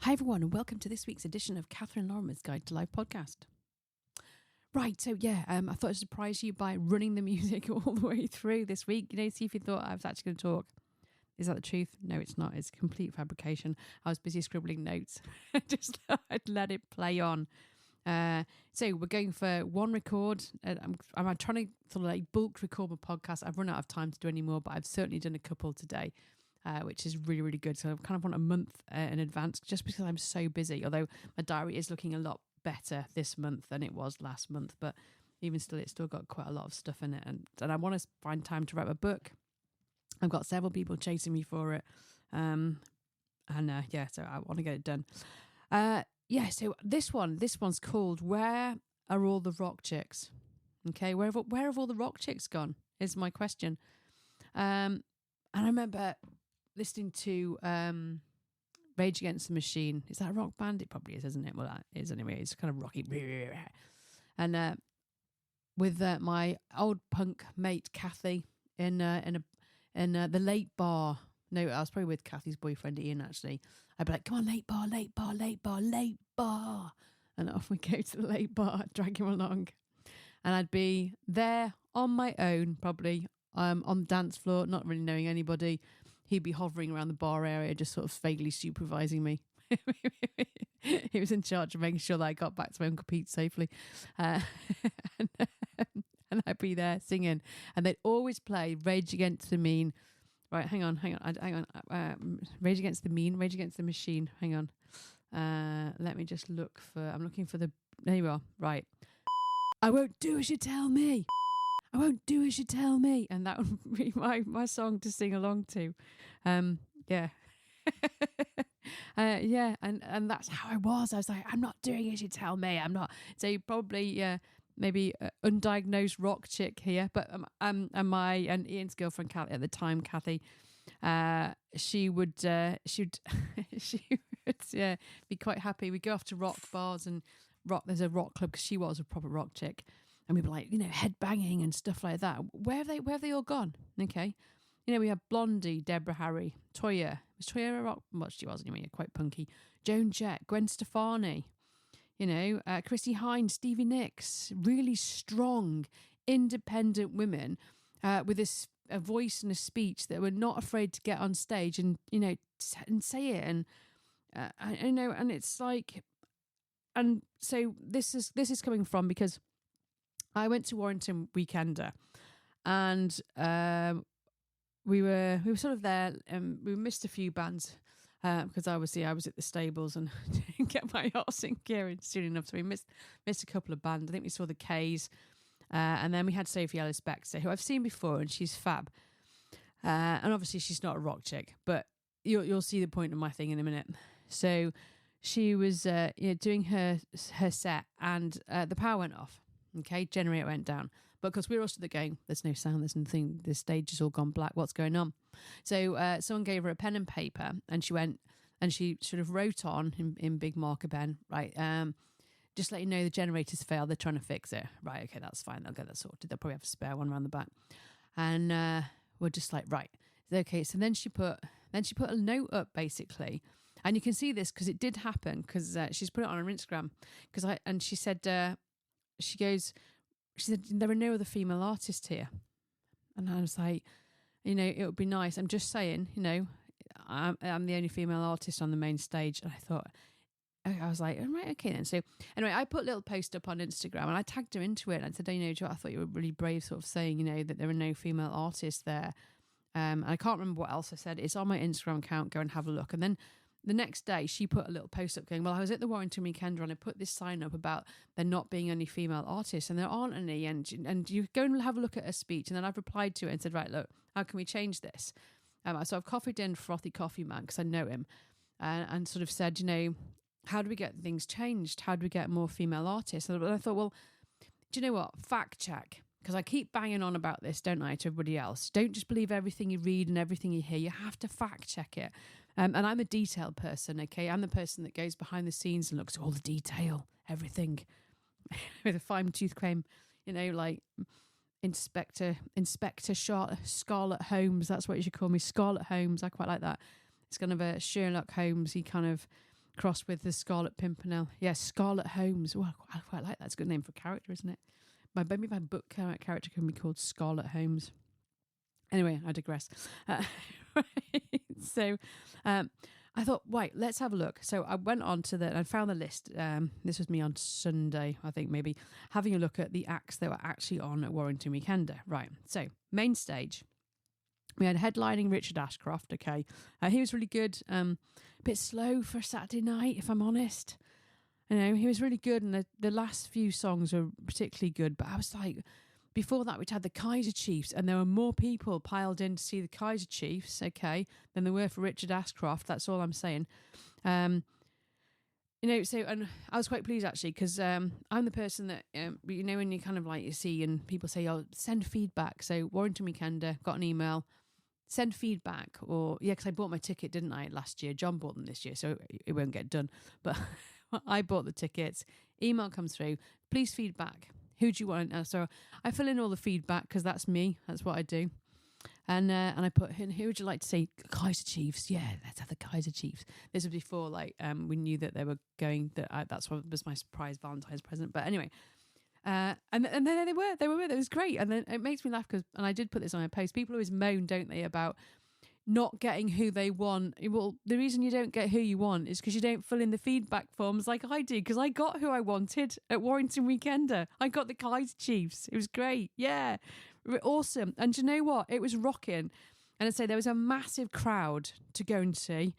Hi everyone, and welcome to this week's edition of Catherine Lorimer's Guide to Life podcast. Right, so I thought I'd surprise you by running the music all the way through this week. See if you thought I was actually going to talk. Is that the truth? No, it's not. It's a complete fabrication. I was busy scribbling notes. Just thought I'd let it play on. So we're going for one record. I'm trying to sort of like bulk record my podcast. I've run out of time to do any more, but I've certainly done a couple today. Which is really, really good. So I kind of want a month in advance just because I'm so busy. Although my diary is looking a lot better this month than it was last month. But even still, it's still got quite a lot of stuff in it. And I want to find time to write a book. I've got several people chasing me for it. So I want to get it done. So this one's called Where Are All the Rock Chicks? Okay, where have all the rock chicks gone is my question. And I remember listening to Rage Against the Machine. Is that a rock band? It probably is, isn't it? Well, that is anyway. It's kind of rocky. And with my old punk mate Kathy in the Late Bar. No, I was probably with Kathy's boyfriend Ian. Actually, I'd be like, "Come on, Late Bar, Late Bar, Late Bar, Late Bar," and off we go to the Late Bar, drag him along, and I'd be there on my own, probably. On the dance floor, not really knowing anybody. He'd be hovering around the bar area, just sort of vaguely supervising me. He was in charge of making sure that I got back to my Uncle Pete safely. And I'd be there singing. And they'd always play Rage Against the Mean. Right, hang on. Rage Against the Mean, Rage Against the Machine. Hang on. Let me just look for... I'm looking for the... There you are. Right. I won't do as you tell me. I won't do as you tell me. And that would be my song to sing along to. And that's how I was. I was like, I'm not doing as you tell me. I'm not. So probably, maybe undiagnosed rock chick here. But and Ian's girlfriend, Kathy, at the time, Kathy, she would be quite happy. We'd go off to rock bars and rock. There's a rock club because she was a proper rock chick. And we'd be like, head banging and stuff like that. Where have they all gone? Okay. We have Blondie, Deborah Harry, Toyah. Was Toyah a rock? Well, she was anyway, quite punky. Joan Jett, Gwen Stefani, Chrissy Hynde, Stevie Nicks. Really strong, independent women with a voice and a speech that were not afraid to get on stage and, and say it. And, and it's like, and so this is coming from because I went to Warrington Weekender, and we were sort of there, and we missed a few bands because obviously I was at the stables and didn't get my horse in gear soon enough, so we missed a couple of bands. I think we saw the K's, and then we had Sophie Ellis-Bextor, who I've seen before, and she's fab. And obviously she's not a rock chick, but you'll see the point of my thing in a minute. So she was doing her set, and the power went off. Okay, generator went down. But because we were all stood there going, there's no sound, there's nothing, the stage is all gone black, what's going on? So someone gave her a pen and paper, and she went and she sort of wrote on in big marker pen, right, just let you know the generator's failed, they're trying to fix it. Right, okay, that's fine, they'll get that sorted. They'll probably have a spare one around the back. And we're just like, right, okay. So then she put a note up, basically. And you can see this because it did happen, because she's put it on her Instagram. She said... She said, there are no other female artists here. And I was like, it would be nice. I'm just saying, I'm the only female artist on the main stage. And I was like, right, okay then. So anyway, I put a little post up on Instagram and I tagged her into it. And I said, I thought you were really brave sort of saying, that there are no female artists there. And I can't remember what else I said. It's on my Instagram account. Go and have a look. And then the next day, she put a little post up going, well, I was at the Warrington Weekender and I put this sign up about there not being any female artists, and there aren't any, and you go and have a look at her speech. And then I've replied to it and said, right, look, how can we change this? So I've coffeed in Frothy Coffee Man because I know him, and sort of said, how do we get things changed? How do we get more female artists? And I thought, well, do you know what? Fact check. Because I keep banging on about this, don't I, to everybody else. Don't just believe everything you read and everything you hear. You have to fact check it. And I'm a detail person, okay? I'm the person that goes behind the scenes and looks at all the detail, everything, with a fine-tooth comb, like Inspector Scarlett Holmes. That's what you should call me, Scarlett Holmes. I quite like that. It's kind of a Sherlock Holmes-y kind of crossed with the Scarlet Pimpernel. Yeah, Scarlet Holmes. Oh, I quite like that. It's a good name for a character, isn't it? Maybe my book character can be called Scarlet Holmes. Anyway, I digress. So I thought, wait, let's have a look. So I went on to I found the list. This was me on Sunday, I think, maybe, having a look at the acts that were actually on at Warrington Weekender. Right. So, main stage. We had headlining Richard Ashcroft, okay. He was really good. A bit slow for a Saturday night, if I'm honest. You know, he was really good, and the last few songs were particularly good. But I was like, before that, we'd had the Kaiser Chiefs, and there were more people piled in to see the Kaiser Chiefs, okay, than there were for Richard Ashcroft. That's all I'm saying. You know, so, and I was quite pleased actually, because I'm the person that, you know, when you kind of like you see and people say, oh, send feedback. So Warrington Weekender got an email, send feedback, or yeah, because I bought my ticket, didn't I, last year? John bought them this year, so it won't get done. But I bought the tickets. Email comes through. Please feedback. Who do you want? So I fill in all the feedback because that's me. That's what I do. And I put in, who would you like to see? Kaiser Chiefs. Yeah, let's have the Kaiser Chiefs. This was before we knew that they were going. That's what was my surprise Valentine's present. But anyway. And then they were. It was great. And then it makes me laugh because, and I did put this on my post, people always moan, don't they, about not getting who they want. Well, the reason you don't get who you want is because you don't fill in the feedback forms like I did, because I got who I wanted at Warrington Weekender. I got the Kaiser Chiefs. It was great. Yeah. Awesome. And do you know what? It was rocking. And I'd say there was a massive crowd to go and see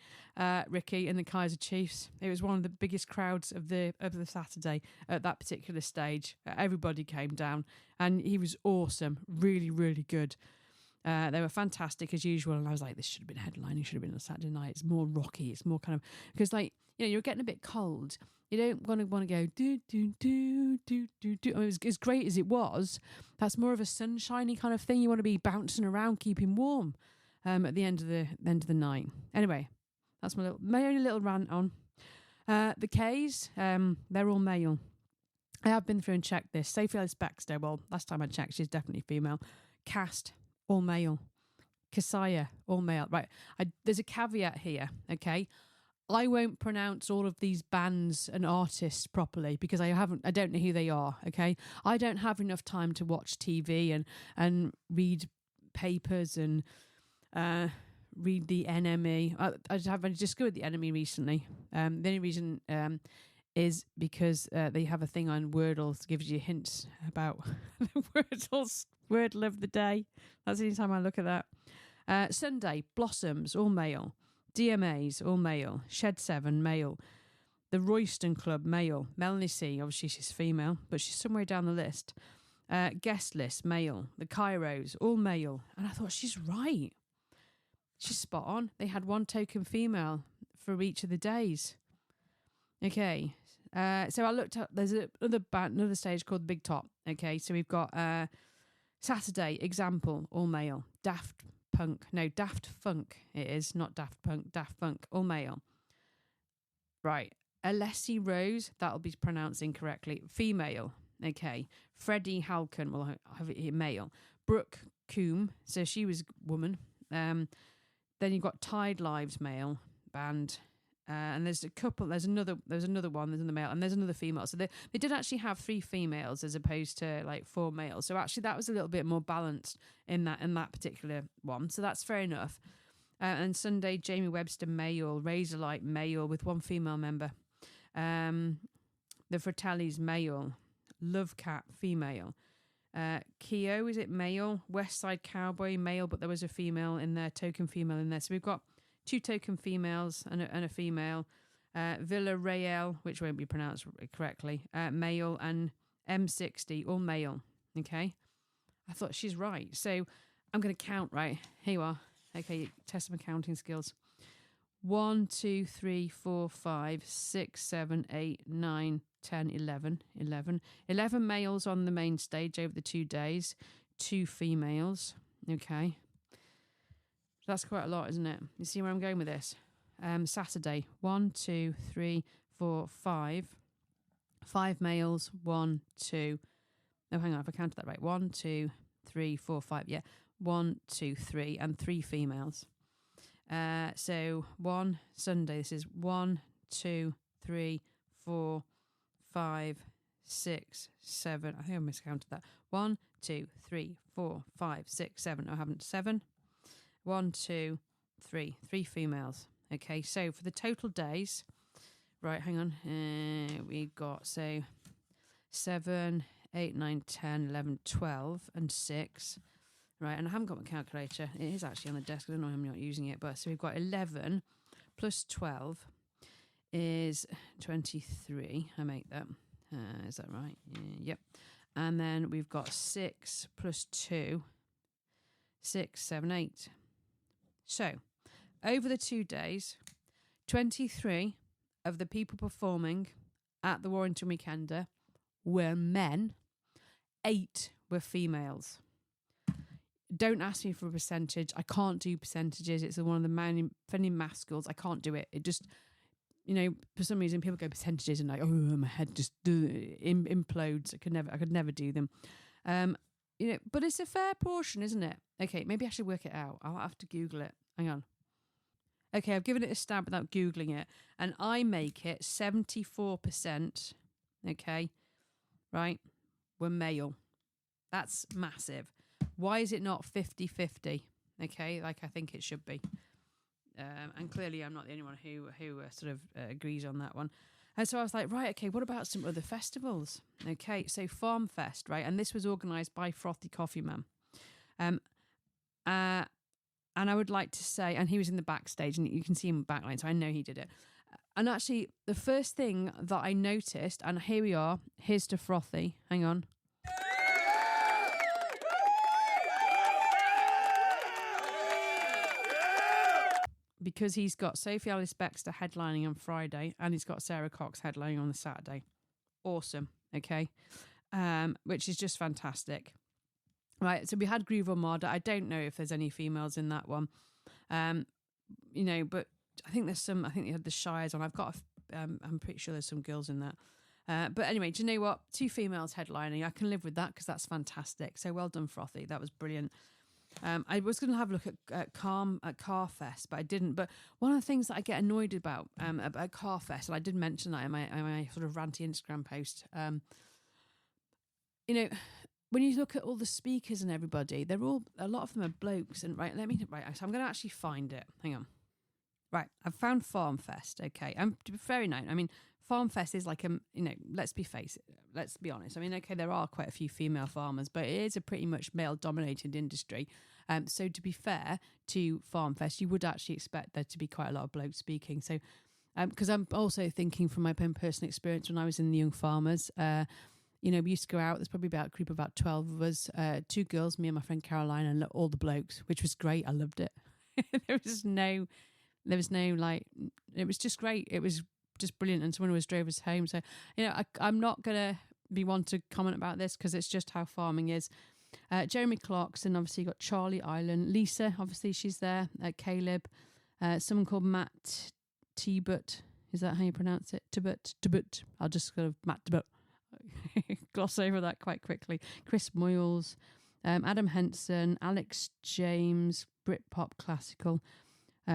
Ricky and the Kaiser Chiefs. It was one of the biggest crowds of the Saturday at that particular stage. Everybody came down, and he was awesome. Really, really good. They were fantastic as usual, and I was like, this should have been headlining. Should have been on Saturday night. It's more rocky. It's more kind of, because like, you know, you're getting a bit cold. You don't want to go do do do do do do. I mean, as great as it was, that's more of a sunshiny kind of thing. You want to be bouncing around, keeping warm at the end of the night. Anyway, that's my only little rant on the K's. They're all male. I have been through and checked this. Sophie Ellis Bextor, well, last time I checked, she's definitely female. Cast, all male. Kasaya, all male. Right. There's a caveat here, okay? I won't pronounce all of these bands and artists properly because I don't know who they are, okay? I don't have enough time to watch TV and read papers and read the NME. I discovered the NME recently. The only reason is because they have a thing on Wordle that gives you hints about the Wordle of the day. That's the only time I look at that. Sunday, Blossoms, all male. DMAs, all male. Shed 7, male. The Royston Club, male. Melanie C, obviously she's female, but she's somewhere down the list. Guest list, male. The Kairos, all male. And I thought, she's right. She's spot on. They had one token female for each of the days. Okay. So I looked up, there's another stage called the Big Top. Okay, so we've got Saturday, Example, all male. Daft Funk it is, not Daft Punk, Daft Funk, all male. Right. Alessi Rose, that'll be pronounced incorrectly, female. Okay. Freddie Halcon, well, I have it here, male. Brooke Coombe, so she was woman. Then you've got Tide Lives, male band. And there's another one, there's another male, and there's another female. So they did actually have 3 females as opposed to like 4 males. So actually that was a little bit more balanced in that particular one. So that's fair enough. And Sunday, Jamie Webster, male. Razorlight, male, with 1 female member. The Fratellis, male. Love Cat, female. Keo, is it male? West Side Cowboy, male, but there was a female in there, token female in there. So we've got 2 token females and a female. Villarreal, which won't be pronounced correctly, male, and M60, all male. Okay. I thought she's right. So I'm going to count, right? Here you are. Okay, test my counting skills. 1, 2, 3, 4, 5, 6, 7, 8, 9, 10, 11. 11 males on the main stage over the 2 days. 2 females. Okay. That's quite a lot, isn't it? You see where I'm going with this? Saturday, 1, 2, 3, 4, 5. 5 males, 1, 2. No, hang on, if I counted that right. 1, 2, 3, 4, 5. Yeah, 1, 2, 3, and 3 females. So 1 Sunday. This is 1, 2, 3, 4, 5, 6, 7. I think I miscounted that. 1, 2, 3, 4, 5, 6, 7. I haven't. 7. 1, 2, 3. 3 females. Okay, so for the total days, right, hang on. We've got, so 7, 8, 9, 10, 11, 12, and 6. Right, and I haven't got my calculator. It is actually on the desk. I don't know why I'm not using it. But so we've got 11 plus 12 is 23. I make that. Is that right? Yep. And then we've got 6 plus 2, 6, 7, 8. So over the 2 days, 23 of the people performing at the Warrington Weekender were men, 8 were females. Don't ask me for a percentage. I can't do percentages. It's one of the many math schools. I can't do it. It just, for some reason people go percentages and like, oh, my head just implodes. I could never do them. But it's a fair portion, isn't it? Okay, maybe I should work it out. I'll have to Google it. Hang on. Okay, I've given it a stab without Googling it. And I make it 74%, okay, right, were male. That's massive. Why is it not 50-50? Okay, like I think it should be. And clearly I'm not the only one who sort of agrees on that one. And so I was like, right, okay, what about some other festivals? Okay, so Farm Fest, right? And this was organised by Frothy Coffee Man. And I would like to say, and he was in the backstage, and you can see him backline, so I know he did it. And actually, the first thing that I noticed, and here we are, here's to Frothy. Hang on. Because he's got Sophie Ellis-Bextor headlining on Friday and he's got Sarah Cox headlining on the Saturday. Awesome, okay? Which is just fantastic. Right, so we had Groove Armada. I don't know if there's any females in that one. But I think there's some, I think they had the Shires on. I'm pretty sure there's some girls in that. But anyway, do you know what? 2 females headlining. I can live with that because that's fantastic. So well done, Frothy. That was brilliant. I was going to have a look at Carfest, but I didn't. But one of the things that I get annoyed about Carfest, and I did mention that in my sort of ranty Instagram post, when you look at all the speakers and everybody, a lot of them are blokes. And so I'm going to actually find it. Hang on. Right, I've found Farm Fest. Okay, I'm very nice. I mean, Farm Fest is like let's be honest. I mean, okay, there are quite a few female farmers, but it is a pretty much male-dominated industry. So to be fair to Farm Fest, you would actually expect there to be quite a lot of blokes speaking. So, because I'm also thinking from my own personal experience when I was in the Young Farmers, we used to go out. There's probably a group of about 12 of us, 2 girls, me and my friend Caroline, and all the blokes, which was great. I loved it. There was no it was just great. It was just brilliant. And someone always drove us home. So, I'm not going to be one to comment about this because it's just how farming is. Jeremy Clarkson, obviously, got Charlie Island. Lisa, obviously, she's there. Caleb. Someone called Matt Tebut. Is that how you pronounce it? Tebut. I'll just sort of Matt Tebut. Gloss over that quite quickly. Chris Moyles. Adam Henson. Alex James. Britpop Classical.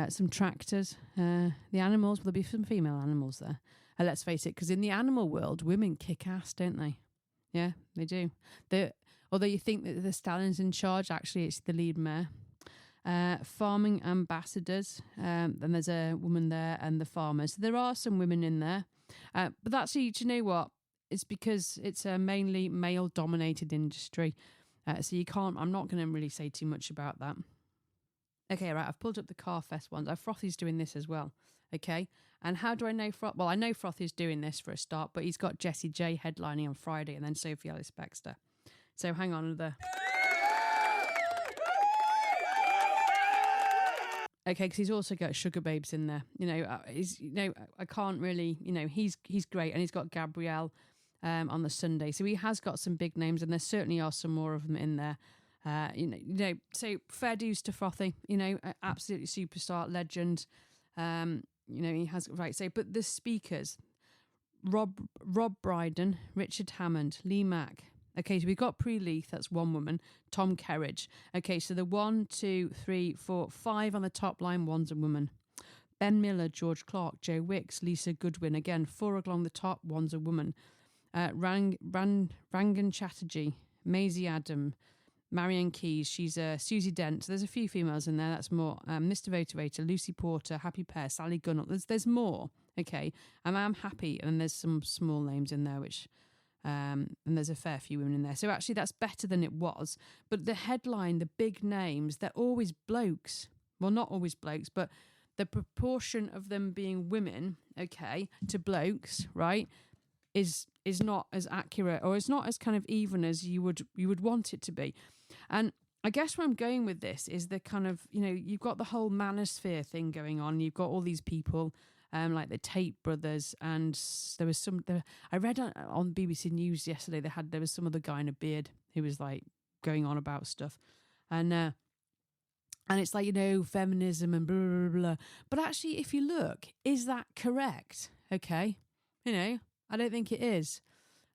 Some tractors, the animals. There'll be some female animals there. Let's face it, because in the animal world, women kick ass, don't they? Yeah, they do. Although you think that the stallion's in charge, actually it's the lead mare. Farming ambassadors, and there's a woman there, and the farmers. So there are some women in there, but actually, do you know what? It's because it's a mainly male-dominated industry, so you can't. I'm not going to really say too much about that. Okay, right, I've pulled up the Carfest ones. Frothy's doing this as well, okay? And how do I know Well, I know Frothy's doing this for a start, but he's got Jessie J headlining on Friday and then Sophie Ellis-Bextor. So hang on. Okay, because he's also got Sugar Babes in there. I can't really, he's great. And he's got Gabrielle on the Sunday. So he has got some big names and there certainly are some more of them in there. So fair dues to Frothy, absolutely superstar, legend. He has right. So, but the speakers, Rob Brydon, Richard Hammond, Lee Mack. Okay, so we've got Prue Leith, that's one woman. Tom Kerridge. Okay, so the 1, 2, 3, 4, 5 on the top line, one's a woman. Ben Miller, George Clark, Joe Wicks, Lisa Goodwin. Again, 4 along the top, one's a woman. Rangan Chatterjee, Maisie Adam, Marianne Keyes, she's Susie Dent. So there's a few females in there. That's more. Mr. Votivator, Lucy Porter, Happy Pear, Sally Gunnell. There's more. Okay, and I'm happy. And there's some small names in there, which and there's a fair few women in there. So actually, that's better than it was. But the headline, the big names, they're always blokes. Well, not always blokes, but the proportion of them being women, okay, to blokes, right, is not as accurate, or it's not as kind of even as you would want it to be. And I guess where I'm going with this is the kind of, you've got the whole manosphere thing going on. You've got all these people like the Tate brothers, and there was I read on BBC News yesterday, there was some other guy in a beard who was like going on about stuff. And it's like, feminism and blah, blah, blah, blah. But actually, if you look, is that correct? Okay. I don't think it is.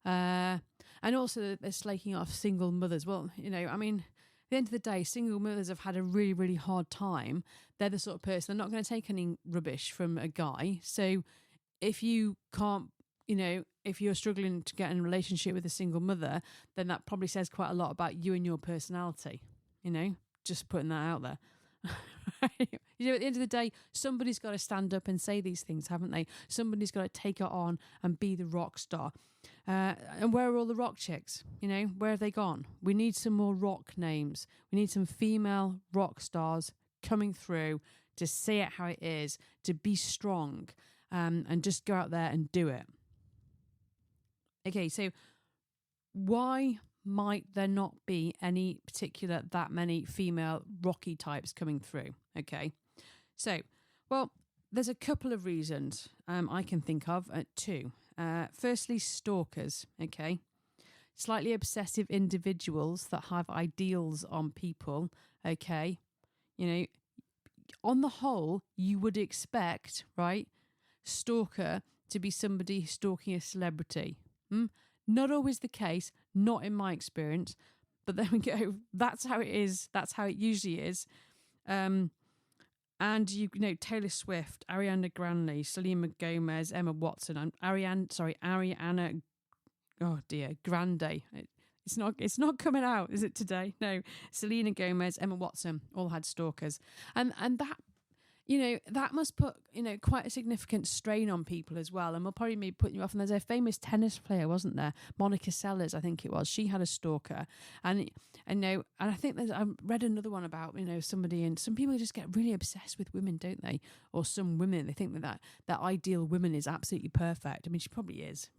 And also they're slaking off single mothers. Well, at the end of the day, single mothers have had a really, really hard time. They're the sort of person, they're not going to take any rubbish from a guy. So if you can't, if you're struggling to get in a relationship with a single mother, then that probably says quite a lot about you and your personality, just putting that out there. At the end of the day, somebody's got to stand up and say these things, haven't they? Somebody's got to take it on and be the rock star. And where are all the rock chicks? Where have they gone? We need some more rock names. We need some female rock stars coming through to say it how it is, to be strong, and just go out there and do it. Okay, so why might there not be any particular that many female rocky types coming through? Okay, so, well, there's a couple of reasons I can think of. 2. Firstly, stalkers. Okay, slightly obsessive individuals that have ideals on people. Okay, on the whole, you would expect, right, stalker to be somebody stalking a celebrity. Not always the case, not in my experience, but there we go. That's how it is. That's how it usually is. And Taylor Swift, Ariana Grande, Selena Gomez, Emma Watson, and Ariana. Oh dear, Grande. It's not coming out, is it today? No, Selena Gomez, Emma Watson, all had stalkers, and that. That must put, quite a significant strain on people as well. And we'll probably be putting you off. And there's a famous tennis player, wasn't there? Monica Seles, I think it was. She had a stalker. And I think I read another one about, somebody, and some people just get really obsessed with women, don't they? Or some women, they think that ideal woman is absolutely perfect. I mean, she probably is,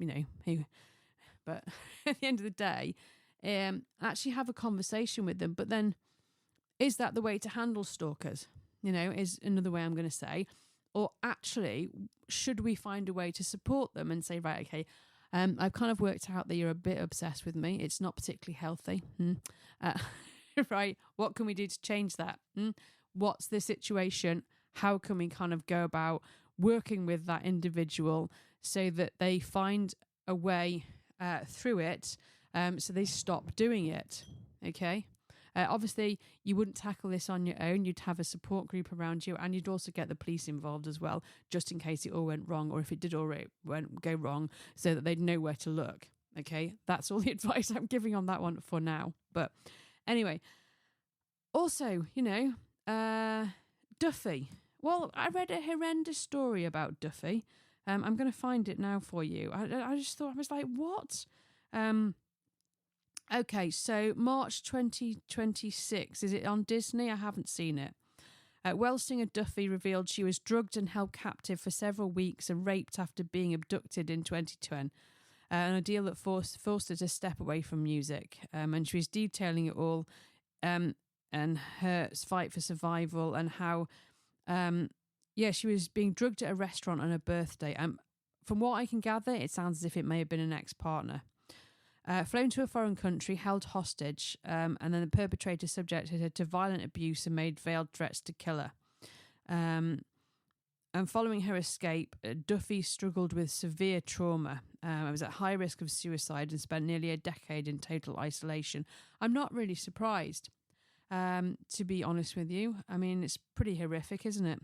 but at the end of the day, actually have a conversation with them. But then, is that the way to handle stalkers? Is another way I'm going to say. Or actually, should we find a way to support them and say, right, okay, I've kind of worked out that you're a bit obsessed with me. It's not particularly healthy. Right? What can we do to change that? What's the situation? How can we kind of go about working with that individual so that they find a way through it, so they stop doing it? Okay? Obviously, you wouldn't tackle this on your own. You'd have a support group around you, and you'd also get the police involved as well, just in case it all went wrong, or if it did go wrong, so that they'd know where to look. Okay, that's all the advice I'm giving on that one for now. But anyway, also, Duffy. Well, I read a horrendous story about Duffy. I'm going to find it now for you. I just thought, I was like, what? Okay, so March 2026. Is it on Disney? I haven't seen it. Welsh singer Duffy revealed she was drugged and held captive for several weeks and raped after being abducted in 2010. An ordeal that forced her to step away from music. And she was detailing it all, and her fight for survival, and how, she was being drugged at a restaurant on her birthday. From what I can gather, it sounds as if it may have been an ex-partner. Flown to a foreign country, held hostage, and then the perpetrator subjected her to violent abuse and made veiled threats to kill her. And following her escape, Duffy struggled with severe trauma. Was at high risk of suicide and spent nearly a decade in total isolation. I'm not really surprised, to be honest with you. I mean, it's pretty horrific, isn't it?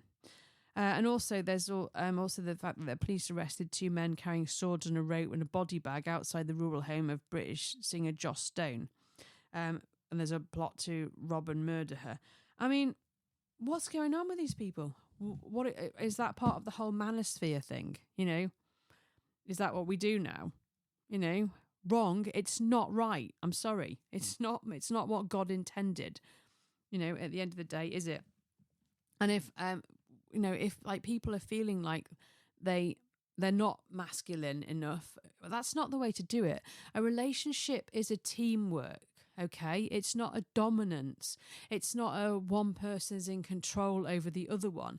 And also, there's also the fact that the police arrested two men carrying swords and a rope and a body bag outside the rural home of British singer Joss Stone. And there's a plot to rob and murder her. I mean, what's going on with these people? What is that part of the whole manosphere thing? Is that what we do now? Wrong. It's not right. I'm sorry. It's not what God intended. At the end of the day, is it? And if if like people are feeling like they're not masculine enough, that's not the way to do it. A relationship is a teamwork. Okay, it's not a dominance. It's not a one person's in control over the other one.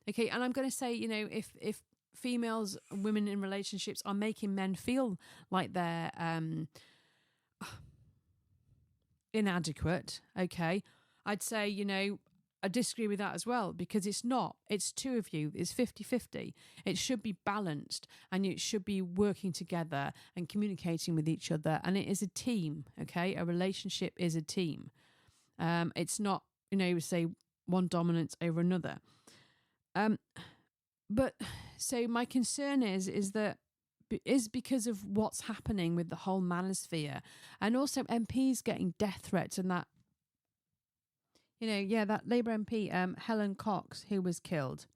Okay, and I'm going to say, if females, women in relationships are making men feel like they're inadequate, okay, I'd say, I disagree with that as well, because it's not. It's two of you. It's 50-50. It should be balanced, and it should be working together and communicating with each other. And it is a team, okay? A relationship is a team. It's not, say one dominance over another. But so my concern is that because of what's happening with the whole manosphere, and also MPs getting death threats and that. That Labour MP, Helen Cox, who was killed.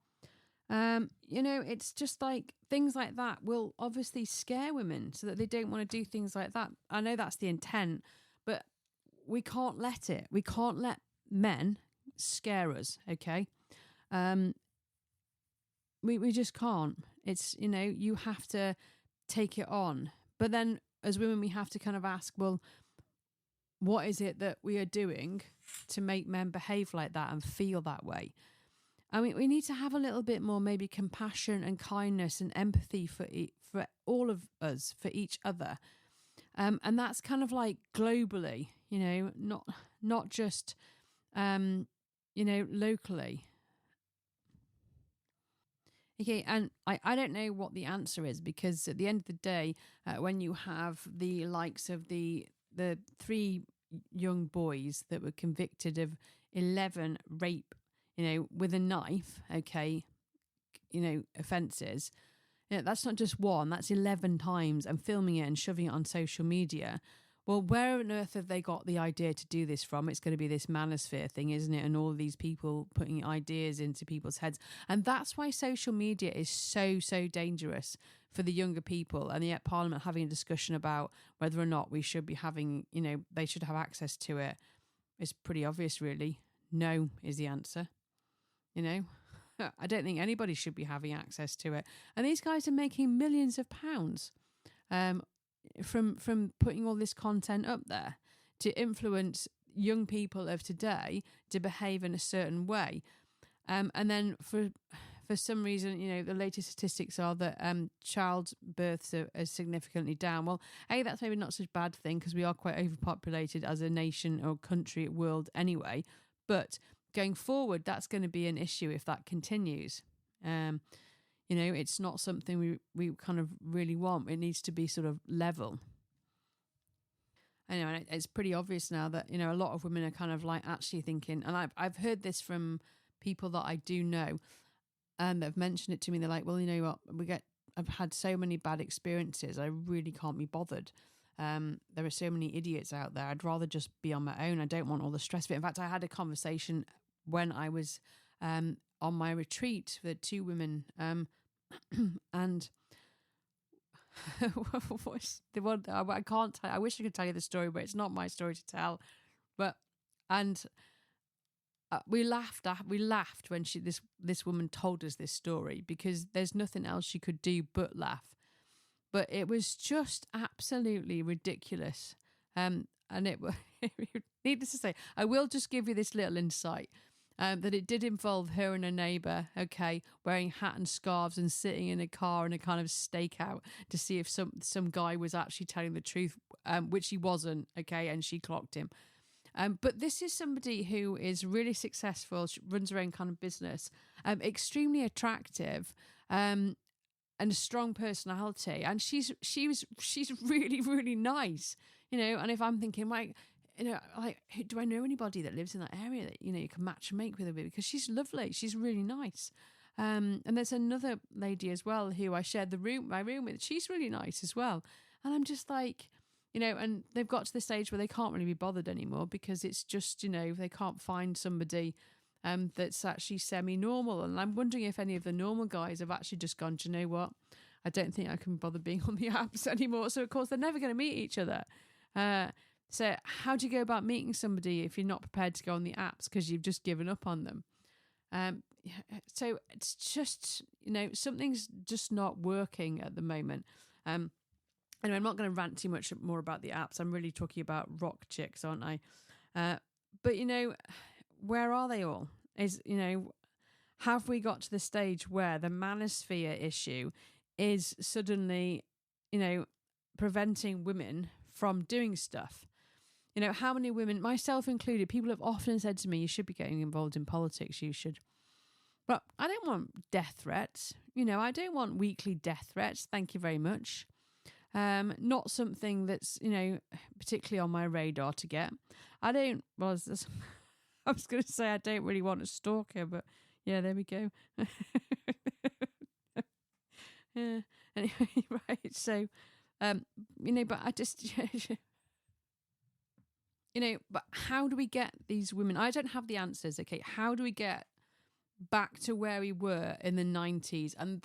It's just like things like that will obviously scare women so that they don't want to do things like that. I know that's the intent, but we can't let it. We can't let men scare us, okay? We just can't. It's, you have to take it on. But then as women, we have to kind of ask, well, what is it that we are doing to make men behave like that and feel that way? I mean, we need to have a little bit more maybe compassion and kindness and empathy for all of us, for each other. And that's kind of like globally, not just, locally. Okay, and I don't know what the answer is, because at the end of the day, when you have the likes of the 3 young boys that were convicted of 11 rape, with a knife, okay, offences, that's not just one, that's 11 times, and filming it and shoving it on social media. Well, where on earth have they got the idea to do this from? It's going to be this manosphere thing, isn't it? And all of these people putting ideas into people's heads. And that's why social media is so, so dangerous for the younger people. And yet Parliament having a discussion about whether or not we should be having, they should have access to it. It's pretty obvious, really. No is the answer. I don't think anybody should be having access to it. And these guys are making millions of pounds from putting all this content up there to influence young people of today to behave in a certain way. And then for some reason, the latest statistics are that child births are significantly down. Well, that's maybe not such a bad thing, because we are quite overpopulated as a nation or country, world anyway. But going forward, that's going to be an issue if that continues. It's not something we kind of really want. It needs to be sort of level. Anyway, it's pretty obvious now that, a lot of women are kind of like actually thinking, and I've heard this from people that I do know, and they've mentioned it to me. They're like, well, you know what, I've had so many bad experiences. I really can't be bothered. There are so many idiots out there. I'd rather just be on my own. I don't want all the stress of it. In fact, I had a conversation when I was on my retreat with 2 women, and what's the one I can't tell. I wish I could tell you the story, but it's not my story to tell. We laughed when this woman told us this story, because there's nothing else she could do but laugh. But it was just absolutely ridiculous. And it needless to say, I will just give you this little insight. That it did involve her and her neighbour, okay, wearing hat and scarves and sitting in a car in a kind of stakeout to see if some guy was actually telling the truth, which he wasn't, okay, and she clocked him. But this is somebody who is really successful, she runs her own kind of business, extremely attractive, and a strong personality, and she's really, really nice, and if I'm thinking, like, do I know anybody that lives in that area that, you can match and make with her? Because she's lovely. She's really nice. And there's another lady as well who I shared my room with. She's really nice as well. And I'm just like, and they've got to the stage where they can't really be bothered anymore because it's just, they can't find somebody that's actually semi-normal. And I'm wondering if any of the normal guys have actually just gone, do you know what? I don't think I can bother being on the apps anymore. So, of course, they're never going to meet each other. So how do you go about meeting somebody if you're not prepared to go on the apps because you've just given up on them? So it's just, something's just not working at the moment. Anyway, I'm not going to rant too much more about the apps. I'm really talking about rock chicks, aren't I? But, where are they all? Have we got to the stage where the manosphere issue is suddenly, preventing women from doing stuff? How many women, myself included, people have often said to me, you should be getting involved in politics, you should. But I don't want death threats. I don't want weekly death threats. Thank you very much. Not something that's, particularly on my radar to get. I don't, well, I was going to say I don't really want a stalker, but yeah, there we go. Yeah. Anyway, right. So, but I just, but how do we get these women? I don't have the answers. Okay. How do we get back to where we were in the 90s? And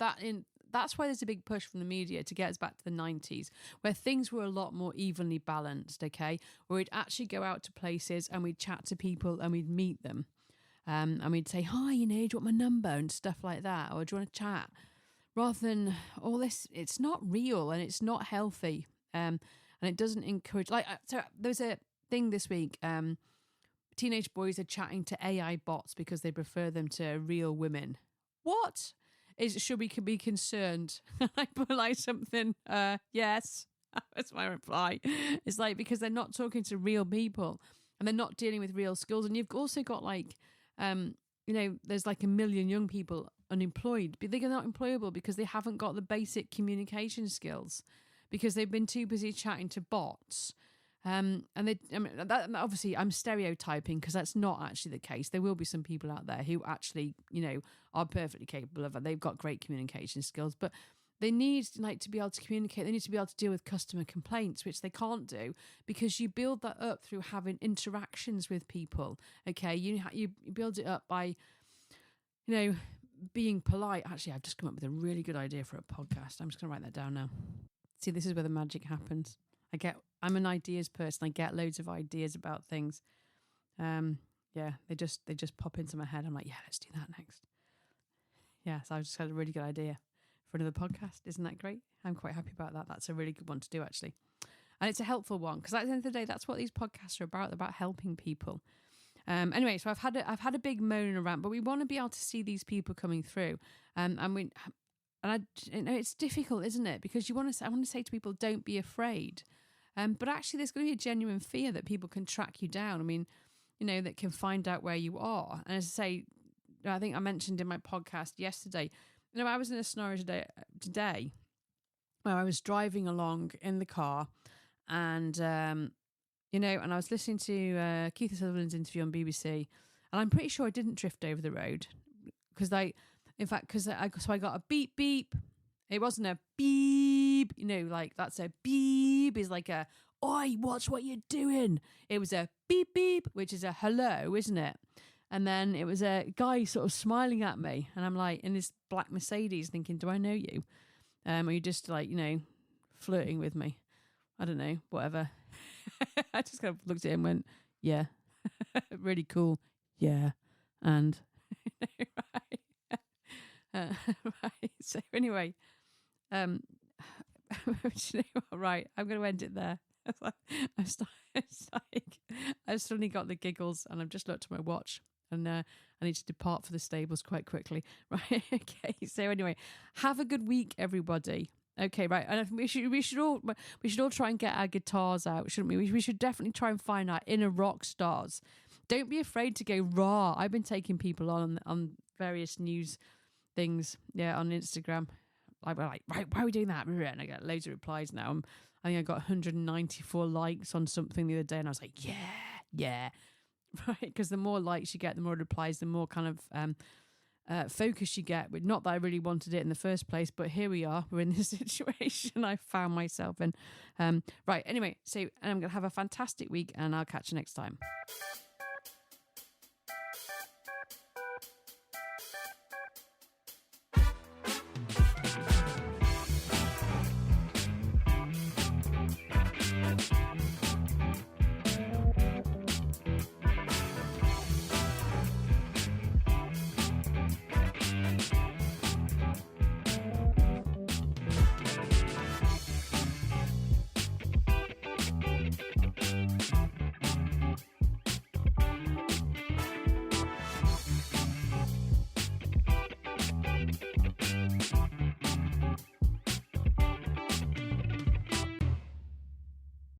that's why there's a big push from the media to get us back to the 90s, where things were a lot more evenly balanced, okay? Where we'd actually go out to places and we'd chat to people and we'd meet them. And we'd say, hi, do you want my number and stuff like that? Or do you want to chat? Rather than all this, it's not real and it's not healthy. And it doesn't encourage, so there's a thing this week, teenage boys are chatting to AI bots because they prefer them to real women. What? Should we be concerned? I put something, yes, that's my reply. It's because they're not talking to real people and they're not dealing with real skills. And you've also got there's 1 million young people unemployed, but they're not employable because they haven't got the basic communication skills because they've been too busy chatting to bots. And obviously I'm stereotyping because that's not actually the case. There will be some people out there who actually, are perfectly capable of it. They've got great communication skills, but they need to be able to communicate. They need to be able to deal with customer complaints, which they can't do because you build that up through having interactions with people. Okay. You build it up by, being polite. Actually, I've just come up with a really good idea for a podcast. I'm just going to write that down now. See, this is where the magic happens. I'm an ideas person. I get loads of ideas about things. They just pop into my head. I'm like, yeah, let's do that next. Yeah, so I just had a really good idea for another podcast. Isn't that great? I'm quite happy about that. That's a really good one to do, actually. And it's a helpful one because at the end of the day, that's what these podcasts are about. They're about helping people. Anyway, so I've had a big moan and rant, but we want to be able to see these people coming through. It's difficult, isn't it? Because I want to say to people, don't be afraid. But actually, there's going to be a genuine fear that people can track you down. I mean, that can find out where you are. And as I say, I think I mentioned in my podcast yesterday, I was in a scenario today where I was driving along in the car and, and I was listening to Keith Sutherland's interview on BBC, and I'm pretty sure I didn't drift over the road because I got a beep beep. It wasn't a beep, that's a beep is like a, oi, watch what you're doing. It was a beep beep, which is a hello, isn't it? And then it was a guy sort of smiling at me, and I'm like in this black Mercedes thinking, do I know you? Are you just flirting with me? I don't know, whatever. I just kind of looked at him and went, yeah, really cool. Yeah. And right. Right. So anyway, right, I'm going to end it there. I've suddenly got the giggles and I've just looked at my watch and I need to depart for the stables quite quickly. Right. Okay. So anyway, have a good week, everybody. Okay, right. And we should all try and get our guitars out, shouldn't we? We should definitely try and find our inner rock stars. Don't be afraid to go raw. I've been taking people on various news things, on Instagram. Like, right, why are we doing that? And I get loads of replies now. I think I got 194 likes on something the other day, and I was like, yeah, right. Because the more likes you get, the more replies, the more kind of focus you get. But not that I really wanted it in the first place, but here we are. We're in this situation I found myself in. Right, anyway, so I'm going to have a fantastic week, and I'll catch you next time.